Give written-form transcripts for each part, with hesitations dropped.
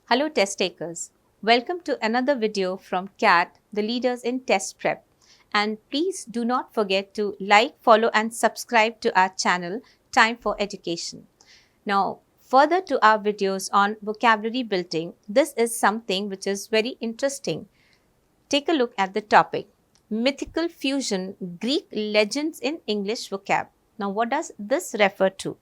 Hello test takers, welcome to another video from CAT, the leaders in test prep. And please do not forget to like, follow and subscribe to our channel, Time for Education. Now, further to our videos on vocabulary building, this is something which is very interesting. Take a look at the topic, Mythical Fusion, Greek Legends in English Vocab. Now, what does this refer to?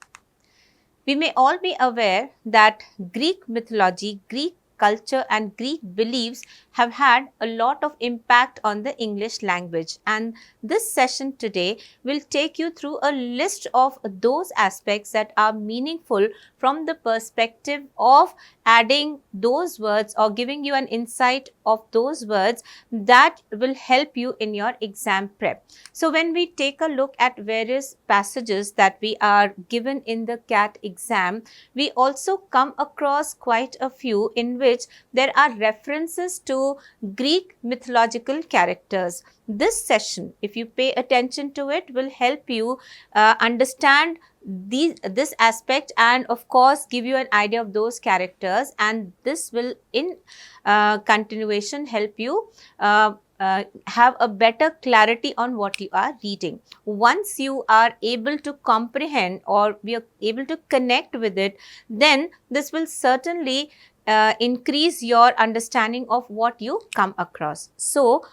We may all be aware that Greek mythology, Greek culture and Greek beliefs have had a lot of impact on the English language, and this session today will take you through a list of those aspects that are meaningful from the perspective of adding those words or giving you an insight of those words that will help you in your exam prep. So when we take a look at various passages that we are given in the CAT exam, we also come across quite a few in which there are references to Greek mythological characters. This session, if you pay attention to it, will help you understand this aspect and of course give you an idea of those characters, and this will in continuation help you have a better clarity on what you are reading. Once you are able to comprehend or we are able to connect with it, then this will certainly increase your understanding of what you come across. So,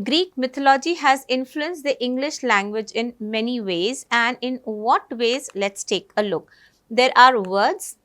Greek mythology has influenced the English language in many ways, and in what ways? Let's take a look. There are words,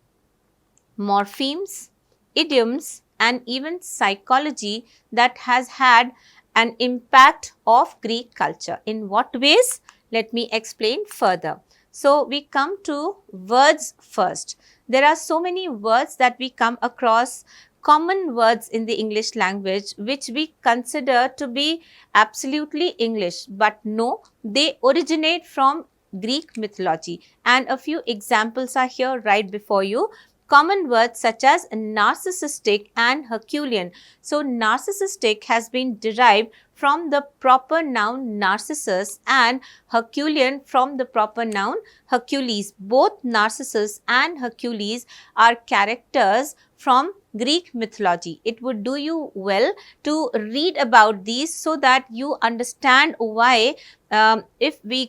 morphemes, idioms, and even psychology that has had an impact of Greek culture. In what ways? Let me explain further. So, we come to words first. There are so many words that we come across, common words in the English language which we consider to be absolutely English, but no, they originate from Greek mythology, and a few examples are here right before you. Common words such as narcissistic and Herculean. So, narcissistic has been derived from the proper noun Narcissus and Herculean from the proper noun Hercules. Both Narcissus and Hercules are characters from Greek mythology. It would do you well to read about these so that you understand why if we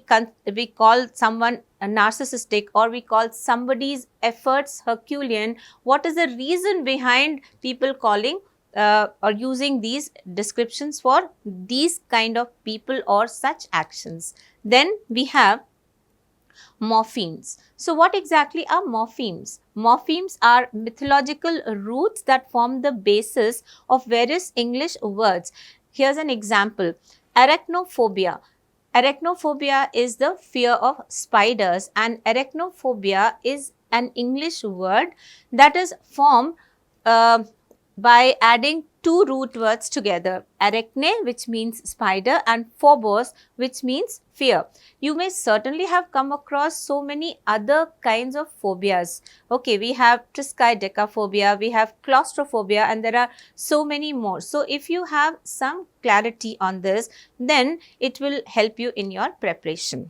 call someone narcissistic or we call somebody's efforts Herculean, what is the reason behind people calling or using these descriptions for these kind of people or such actions. Then we have morphemes. So, what exactly are morphemes? Morphemes are mythological roots that form the basis of various English words. Here's an example. Arachnophobia. Arachnophobia is the fear of spiders, and arachnophobia is an English word that is formed uh, by adding two root words together, arachne, which means spider, and phobos, which means fear. You may certainly have come across so many other kinds of phobias. Okay, we have triskaidekaphobia, we have claustrophobia, and there are so many more. So, if you have some clarity on this, then it will help you in your preparation.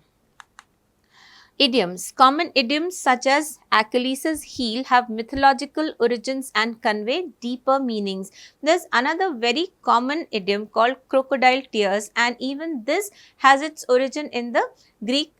Idioms. Common idioms such as Achilles' heel have mythological origins and convey deeper meanings. There's another very common idiom called crocodile tears, and even this has its origin in the Greek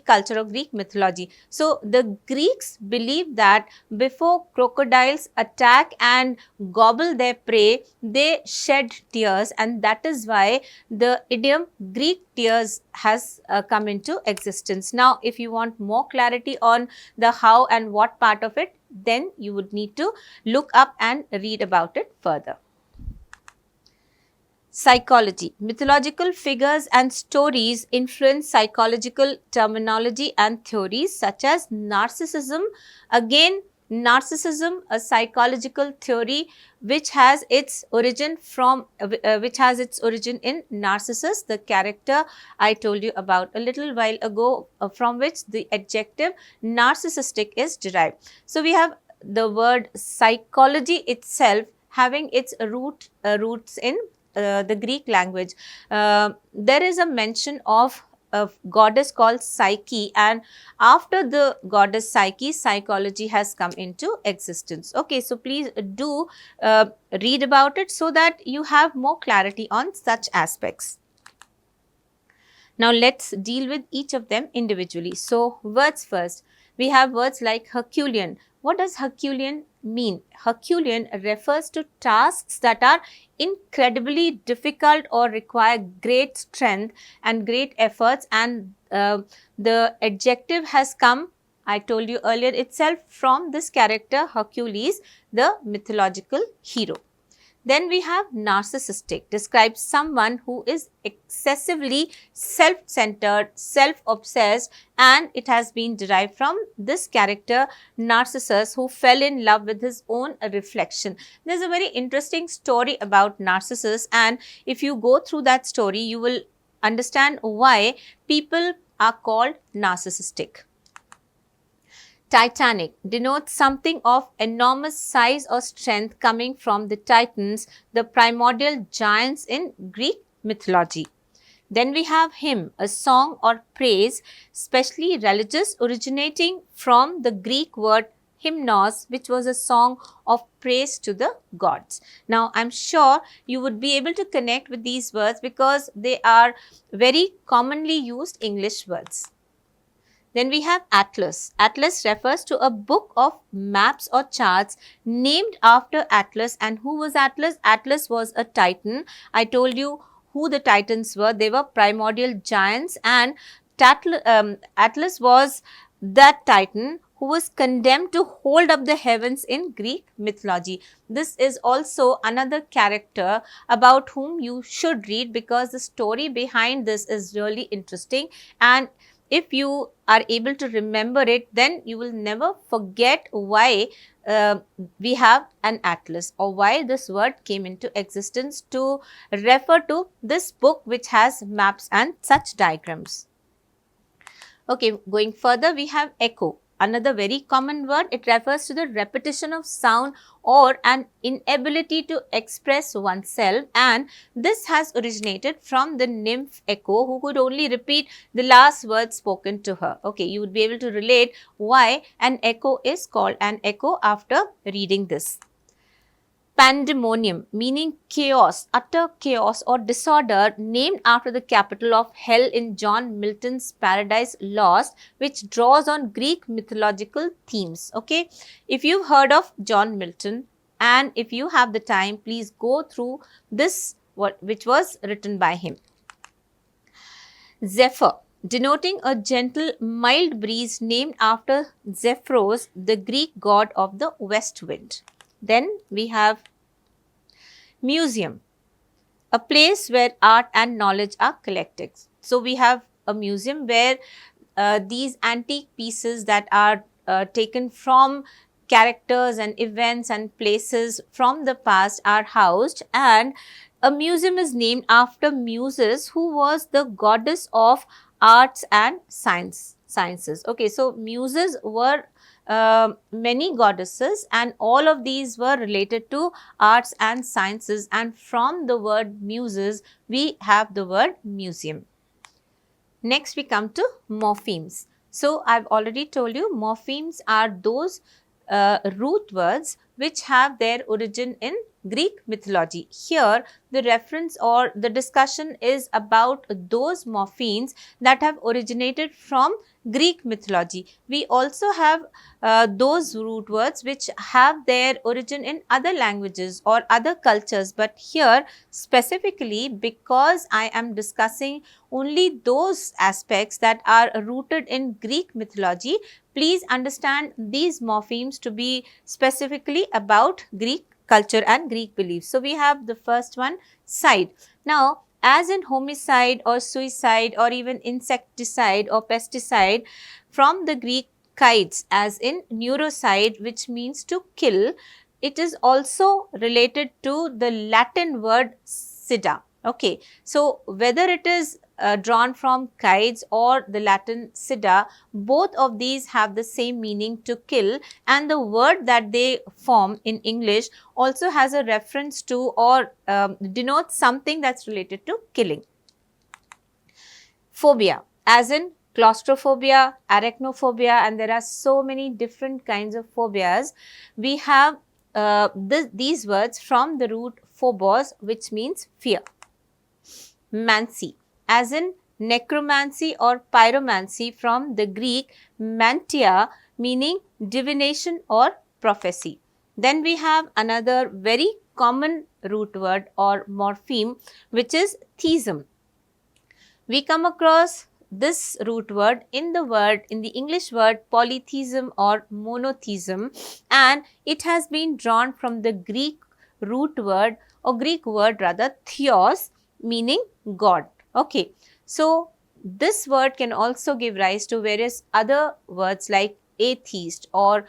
culture or Greek mythology. So, the Greeks believed that before crocodiles attack and gobble their prey, they shed tears, and that is why the idiom Greek tears has come into existence. Now, if you want more clarity on the how and what part of it, then you would need to look up and read about it further. Psychology. Mythological figures and stories influence psychological terminology and theories such as narcissism. Again, narcissism, a psychological theory which has its origin in Narcissus, the character I told you about a little while ago, from which the adjective narcissistic is derived. So, we have the word psychology itself having its roots in the Greek language. There is a mention of a goddess called Psyche, and after the goddess Psyche, psychology has come into existence. Okay, so please do read about it so that you have more clarity on such aspects. Now let's deal with each of them individually. So words first. We have words like Herculean. What does Herculean mean? Herculean refers to tasks that are incredibly difficult or require great strength and great efforts, and the adjective has come, I told you earlier itself, from this character Hercules, the mythological hero. Then we have narcissistic, describes someone who is excessively self-centered, self-obsessed, and it has been derived from this character Narcissus, who fell in love with his own reflection. There's a very interesting story about Narcissus, and if you go through that story, you will understand why people are called narcissistic. Titanic denotes something of enormous size or strength coming from the Titans, the primordial giants in Greek mythology. Then we have hymn, a song or praise, especially religious, originating from the Greek word hymnos, which was a song of praise to the gods. Now, I'm sure you would be able to connect with these words because they are very commonly used English words. Then we have Atlas. Atlas refers to a book of maps or charts named after Atlas. And who was Atlas? Atlas was a titan. I told you who the titans were. They were primordial giants, and Atlas was that titan who was condemned to hold up the heavens in Greek mythology. This is also another character about whom you should read because the story behind this is really interesting, and if you are able to remember it, then you will never forget why we have an atlas, or why this word came into existence to refer to this book which has maps and such diagrams. Okay, going further, we have echo. Another very common word. It refers to the repetition of sound or an inability to express oneself, and this has originated from the nymph Echo, who could only repeat the last word spoken to her. Okay, you would be able to relate why an echo is called an echo after reading this. Pandemonium, meaning chaos, utter chaos or disorder, named after the capital of hell in John Milton's Paradise Lost, which draws on Greek mythological themes. Okay, if you've heard of John Milton and if you have the time, please go through this, which was written by him. Zephyr, denoting a gentle, mild breeze, named after Zephyros, the Greek god of the west wind. Then we have museum, a place where art and knowledge are collected. So we have a museum where these antique pieces that are taken from characters and events and places from the past are housed, and a museum is named after Muses, who was the goddess of arts and sciences. Okay, so Muses were many goddesses, and all of these were related to arts and sciences, and from the word muses we have the word museum. Next we come to morphemes. So I've already told you morphemes are those root words which have their origin in Greek mythology. Here the reference or the discussion is about those morphemes that have originated from Greek mythology. We also have those root words which have their origin in other languages or other cultures, but here specifically, because I am discussing only those aspects that are rooted in Greek mythology, please understand these morphemes to be specifically about Greek culture and Greek beliefs. So we have the first one, side. Now, as in homicide or suicide or even insecticide or pesticide, from the Greek kites, as in neurocide, which means to kill, it is also related to the Latin word sida. Okay, so whether it is drawn from kites or the Latin sida, both of these have the same meaning, to kill, and the word that they form in English also has a reference to or denotes something that's related to killing. Phobia, as in claustrophobia, arachnophobia, and there are so many different kinds of phobias. We have these words from the root phobos, which means fear. Mancy, as in necromancy or pyromancy, from the Greek mantia, meaning divination or prophecy. Then we have another very common root word or morpheme, which is theism. We come across this root word in the English word polytheism or monotheism, and it has been drawn from the Greek root word or Greek word rather, theos, meaning God. Okay, so this word can also give rise to various other words like atheist or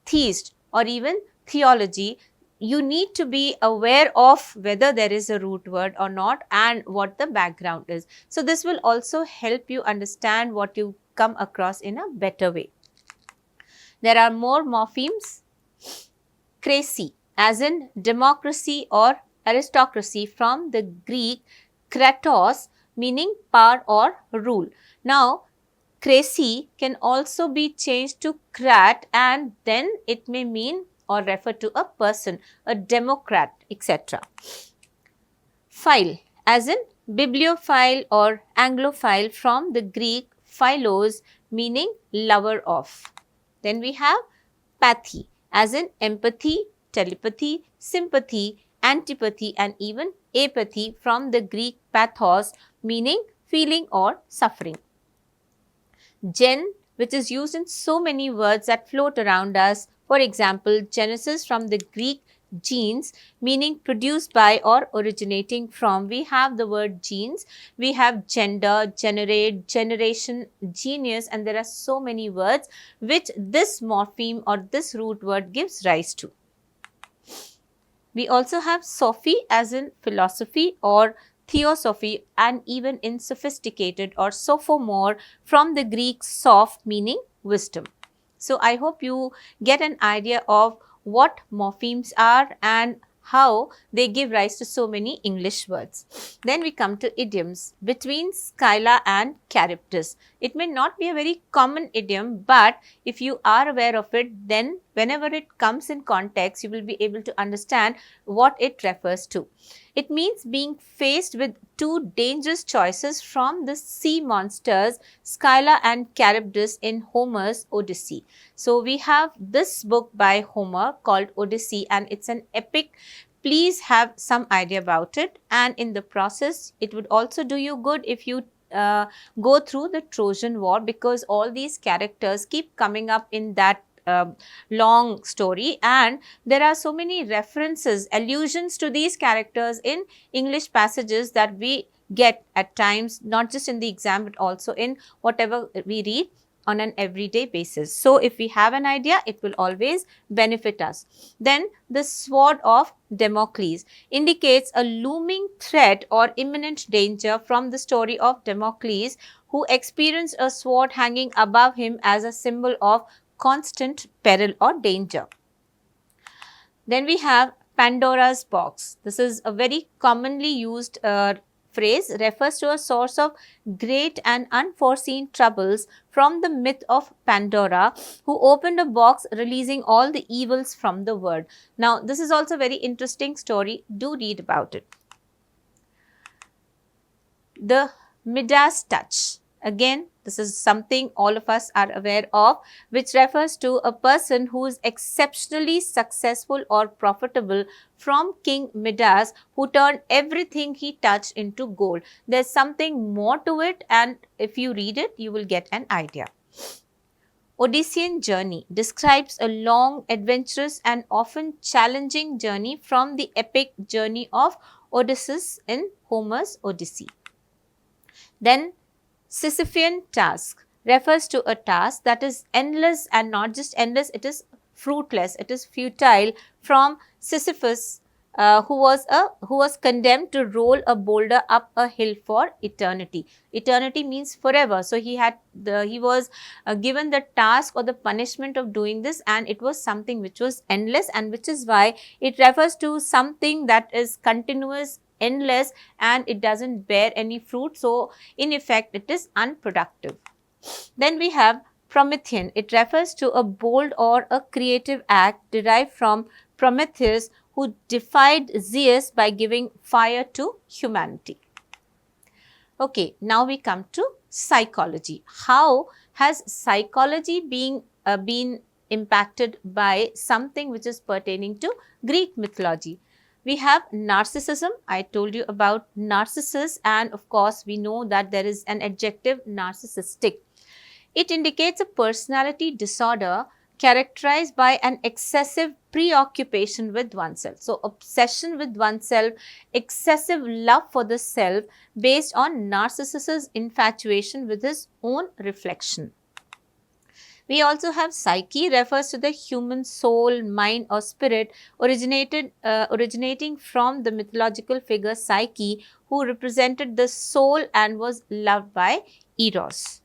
theist or even theology. You need to be aware of whether there is a root word or not and what the background is. So this will also help you understand what you come across in a better way. There are more morphemes. Cracy, as in democracy or aristocracy, from the Greek kratos, meaning power or rule. Now, crazy can also be changed to crat, and then it may mean or refer to a person, a democrat, etc. Phile, as in bibliophile or anglophile, from the Greek philos, meaning lover of. Then we have pathy, as in empathy, telepathy, sympathy, antipathy, and even apathy, from the Greek pathos, meaning feeling or suffering. Gen, which is used in so many words that float around us. For example, Genesis, from the Greek genes, meaning produced by or originating from. We have the word genes, we have gender, generate, generation, genius, and there are so many words which this morpheme or this root word gives rise to. We also have Sophy, as in philosophy or theosophy, and even in sophisticated or sophomore, from the Greek soph, meaning wisdom. So I hope you get an idea of what morphemes are and how they give rise to so many English words. Then we come to idioms. Between Scylla and Charybdis. It may not be a very common idiom, but if you are aware of it, then whenever it comes in context, you will be able to understand what it refers to. It means being faced with two dangerous choices from the sea monsters Scylla and Charybdis in Homer's Odyssey. So we have this book by Homer called Odyssey, and it's an epic. Please have some idea about it, and in the process it would also do you good if you go through the Trojan War, because all these characters keep coming up in that long story, and there are so many references, allusions to these characters in English passages that we get at times, not just in the exam but also in whatever we read on an everyday basis. So if we have an idea, it will always benefit us. Then the sword of Damocles indicates a looming threat or imminent danger from the story of Damocles, who experienced a sword hanging above him as a symbol of constant peril or danger. Then we have Pandora's box. This is a very commonly used phrase, refers to a source of great and unforeseen troubles from the myth of Pandora, who opened a box releasing all the evils from the world. Now, this is also a very interesting story. Do read about it. The Midas touch. Again, this is something all of us are aware of, which refers to a person who is exceptionally successful or profitable, from King Midas, who turned everything he touched into gold. There's something more to it, and if you read it, you will get an idea. Odyssean journey describes a long, adventurous and often challenging journey from the epic journey of Odysseus in Homer's Odyssey. Then Sisyphean task refers to a task that is endless, and not just endless, it is fruitless, it is futile, from Sisyphus, who was condemned to roll a boulder up a hill for eternity. Eternity means forever. So he was given the task or the punishment of doing this, and it was something which was endless, and which is why it refers to something that is continuous, endless and it doesn't bear any fruit. So in effect, it is unproductive. Then we have Promethean. It refers to a bold or a creative act derived from Prometheus, who defied Zeus by giving fire to humanity. Okay, now we come to psychology. How has psychology been impacted by something which is pertaining to Greek mythology? We have narcissism. I told you about Narcissus, and of course we know that there is an adjective narcissistic. It indicates a personality disorder characterized by an excessive preoccupation with oneself. So, obsession with oneself, excessive love for the self based on Narcissus's infatuation with his own reflection. We also have psyche, refers to the human soul, mind or spirit originating from the mythological figure Psyche, who represented the soul and was loved by Eros.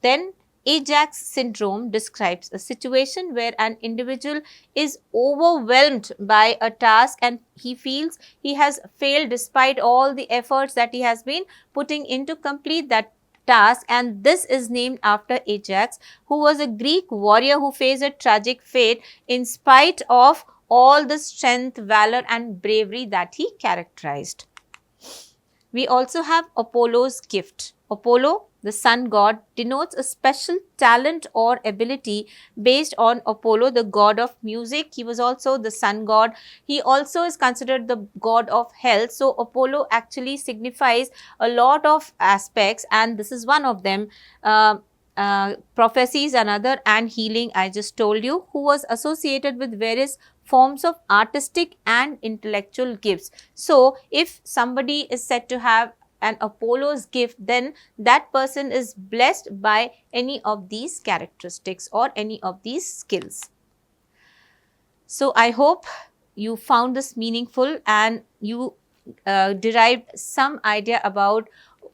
Then Ajax syndrome describes a situation where an individual is overwhelmed by a task and he feels he has failed despite all the efforts that he has been putting in to complete that task, and this is named after Ajax, who was a Greek warrior who faced a tragic fate in spite of all the strength, valor and bravery that he characterized. We also have Apollo's gift. Apollo, the sun god, denotes a special talent or ability based on Apollo, the god of music. He was also the sun god. He also is considered the god of health. So, Apollo actually signifies a lot of aspects, and this is one of them. Prophecies, another, and healing, I just told you, who was associated with various forms of artistic and intellectual gifts. So, if somebody is said to have an Apollo's gift, then that person is blessed by any of these characteristics or any of these skills. So, I hope you found this meaningful and you derived some idea about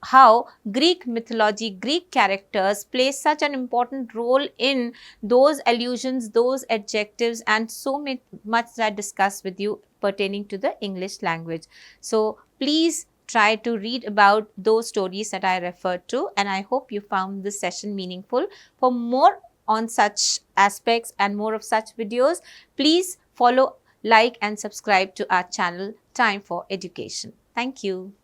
how Greek mythology, Greek characters play such an important role in those allusions, those adjectives and so much that I discussed with you pertaining to the English language. So, please try to read about those stories that I referred to, and I hope you found this session meaningful. For more on such aspects and more of such videos, please follow, like and subscribe to our channel Time for Education. Thank you.